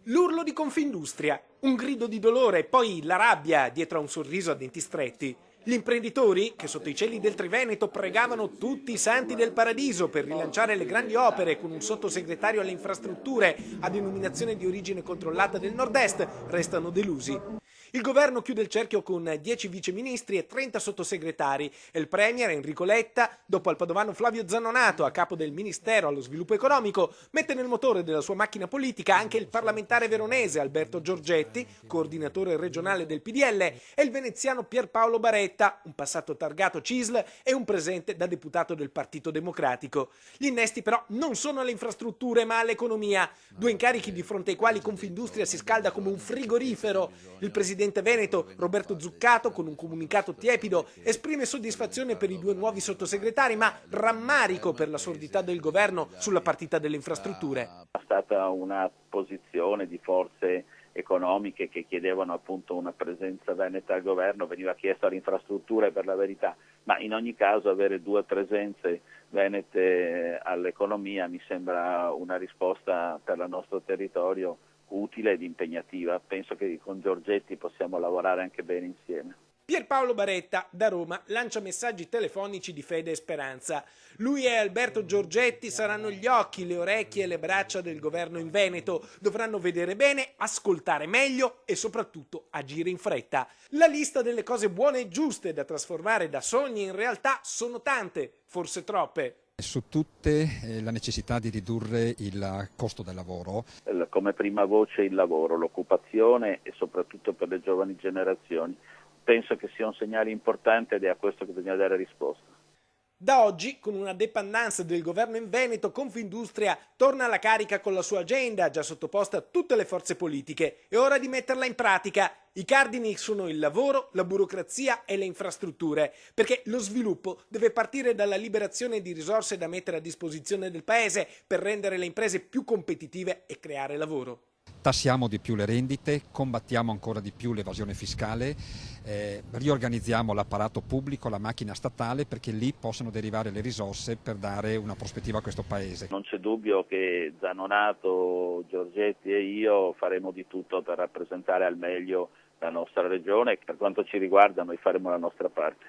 L'urlo di Confindustria, un grido di dolore e poi la rabbia dietro a un sorriso a denti stretti. Gli imprenditori, che sotto i cieli del Triveneto pregavano tutti i santi del paradiso per rilanciare le grandi opere con un sottosegretario alle infrastrutture a denominazione di origine controllata del Nord-Est, restano delusi. Il governo chiude il cerchio con 10 viceministri e 30 sottosegretari e il premier Enrico Letta, dopo al padovano Flavio Zannonato a capo del Ministero allo Sviluppo Economico, mette nel motore della sua macchina politica anche il parlamentare veronese Alberto Giorgetti, coordinatore regionale del PDL, e il veneziano Pierpaolo Baretta, un passato targato CISL e un presente da deputato del Partito Democratico. Gli innesti però non sono alle infrastrutture ma all'economia, due incarichi di fronte ai quali Confindustria si scalda come un frigorifero. Il presidente veneto Roberto Zuccato, con un comunicato tiepido, esprime soddisfazione per i due nuovi sottosegretari, ma rammarico per la sordità del governo sulla partita delle infrastrutture. È stata una posizione di forze economiche che chiedevano appunto una presenza veneta al governo, veniva chiesto alle infrastrutture per la verità, ma in ogni caso avere due presenze venete all'economia mi sembra una risposta per il nostro territorio utile ed impegnativa. Penso che con Giorgetti possiamo lavorare anche bene insieme. Pierpaolo Baretta, da Roma, lancia messaggi telefonici di fede e speranza. Lui e Alberto Giorgetti saranno gli occhi, le orecchie e le braccia del governo in Veneto. Dovranno vedere bene, ascoltare meglio e soprattutto agire in fretta. La lista delle cose buone e giuste da trasformare da sogni in realtà sono tante, forse troppe. Su tutte la necessità di ridurre il costo del lavoro. Come prima voce il lavoro, l'occupazione e soprattutto per le giovani generazioni. Penso che sia un segnale importante ed è a questo che bisogna dare risposta. Da oggi, con una dépendance del governo in Veneto, Confindustria torna alla carica con la sua agenda, già sottoposta a tutte le forze politiche. È ora di metterla in pratica. I cardini sono il lavoro, la burocrazia e le infrastrutture, perché lo sviluppo deve partire dalla liberazione di risorse da mettere a disposizione del Paese per rendere le imprese più competitive e creare lavoro. Tassiamo di più le rendite, combattiamo ancora di più l'evasione fiscale, riorganizziamo l'apparato pubblico, la macchina statale, perché lì possono derivare le risorse per dare una prospettiva a questo Paese. Non c'è dubbio che Zannonato, Giorgetti e io faremo di tutto per rappresentare al meglio la nostra regione e per quanto ci riguarda noi faremo la nostra parte.